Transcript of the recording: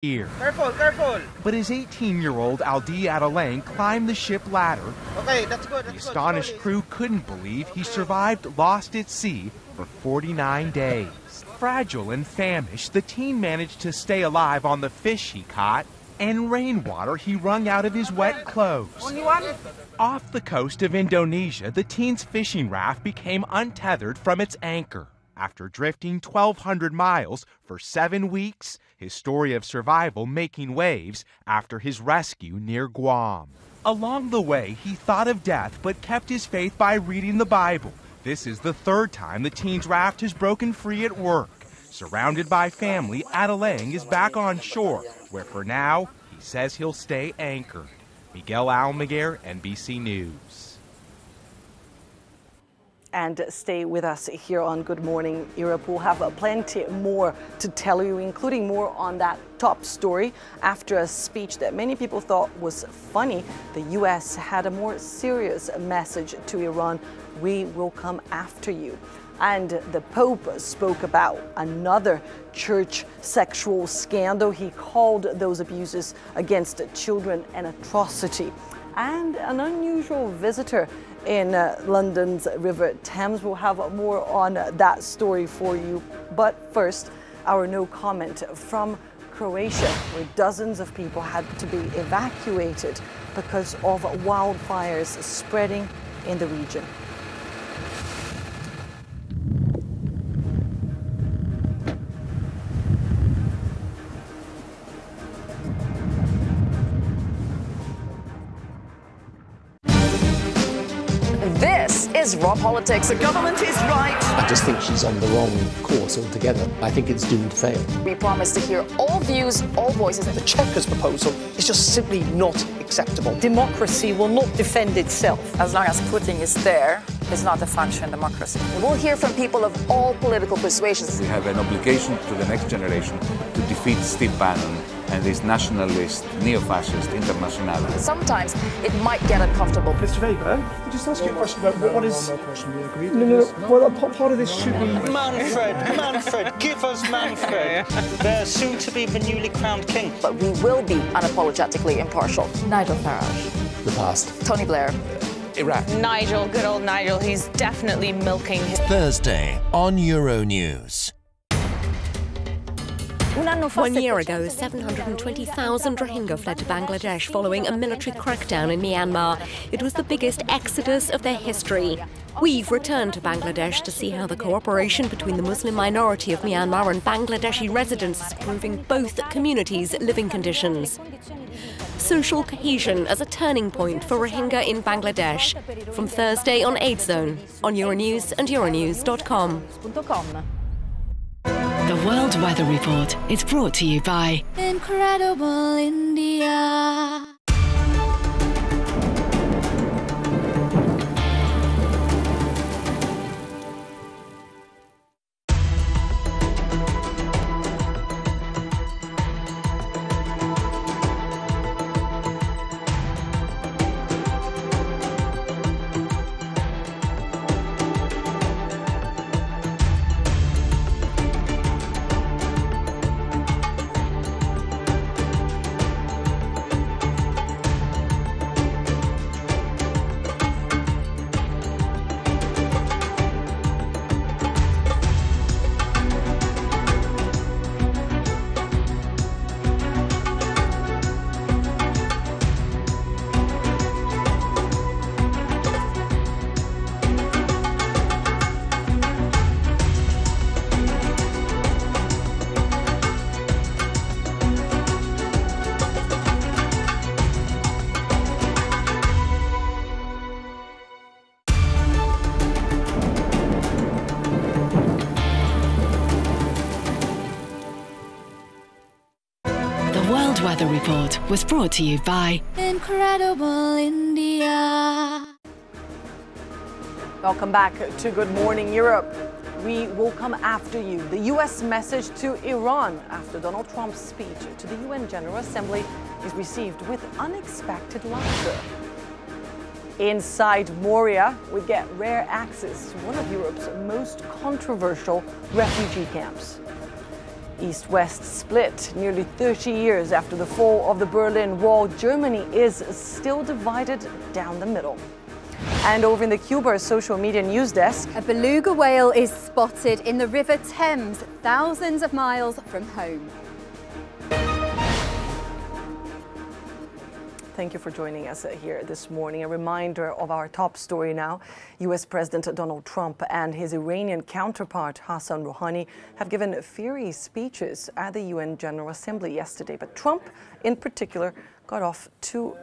Careful, careful. But his 18-year-old Aldi Adelang climbed the ship ladder. Okay, that's good. The astonished crew couldn't believe he survived lost at sea for 49 days. Fragile and famished, the teen managed to stay alive on the fish he caught and rainwater he wrung out of his wet clothes. Only one? Off the coast of Indonesia, the teen's fishing raft became untethered from its anchor. After drifting 1,200 miles for 7 weeks, his story of survival making waves after his rescue near Guam. Along the way, he thought of death but kept his faith by reading the Bible. This is the 3rd time the teen's raft has broken free at work. Surrounded by family, Adelang is back on shore, where for now, he says he'll stay anchored. Miguel Almaguer, NBC News. And stay with us here on Good Morning Europe. We'll have plenty more to tell you, including more on that top story. After a speech that many people thought was funny, the U.S. had a more serious message to Iran. We will come after you. And the Pope spoke about another church sexual scandal. He called those abuses against children an atrocity. And an unusual visitor in London's River Thames. We'll have more on that story for you. But first, our no comment from Croatia, where dozens of people had to be evacuated because of wildfires spreading in the region. This is Raw Politics. The government is right. I just think she's on the wrong course altogether. I think it's doomed to fail. We promise to hear all views, all voices. The Chequers proposal is just simply not acceptable. Democracy will not defend itself. As long as Putin is there, it's not a functioning democracy. We'll hear from people of all political persuasions. We have an obligation to the next generation to defeat Steve Bannon and this nationalist, neo-fascist international. Sometimes it might get uncomfortable. Mr. Weber, can I just ask you a question about what is... No, well, part of this should be... Manfred, give us Manfred. They're soon to be the newly crowned king. But we will be unapologetically impartial. Nigel Farage. The past. Tony Blair. Iraq. Nigel, good old Nigel, he's definitely milking his... Thursday on Euronews. 1 year ago, 720,000 Rohingya fled to Bangladesh following a military crackdown in Myanmar. It was the biggest exodus of their history. We've returned to Bangladesh to see how the cooperation between the Muslim minority of Myanmar and Bangladeshi residents is improving both communities' living conditions. Social cohesion as a turning point for Rohingya in Bangladesh. From Thursday on AIDS Zone, on Euronews and Euronews.com. The World Weather Report is brought to you by Incredible India. Weather Report was brought to you by Incredible India. Welcome back to Good Morning Europe. We will come after you. The U.S. message to Iran after Donald Trump's speech to the UN General Assembly is received with unexpected laughter. Inside Moria, we get rare access to one of Europe's most controversial refugee camps. East-West split. Nearly 30 years after the fall of the Berlin Wall, Germany is still divided down the middle. And over in the Cuba social media news desk, a beluga whale is spotted in the River Thames, thousands of miles from home. Thank you for joining us here this morning. A reminder of our top story now. U.S. President Donald Trump and his Iranian counterpart Hassan Rouhani have given fiery speeches at the UN General Assembly yesterday. But Trump, in particular, got off to